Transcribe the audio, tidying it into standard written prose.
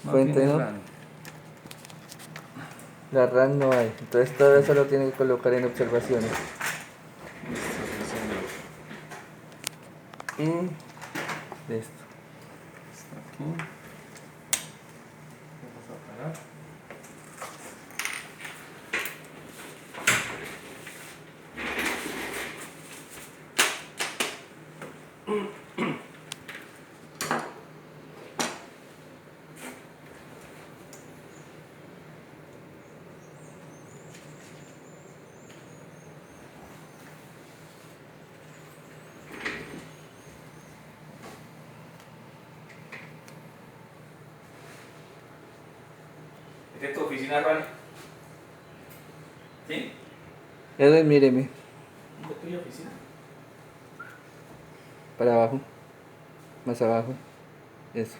No Fuente, tiene ¿no? RAN. La RAN no hay. Entonces todo eso lo tiene que colocar en observaciones. Listo, sí, señor. Y listo. Está aquí. Vamos a apagar. ¿Esta es tu oficina, Juan? ¿Sí? Edwin, míreme. ¿Esta es tuya oficina? Para abajo. Más abajo. Eso.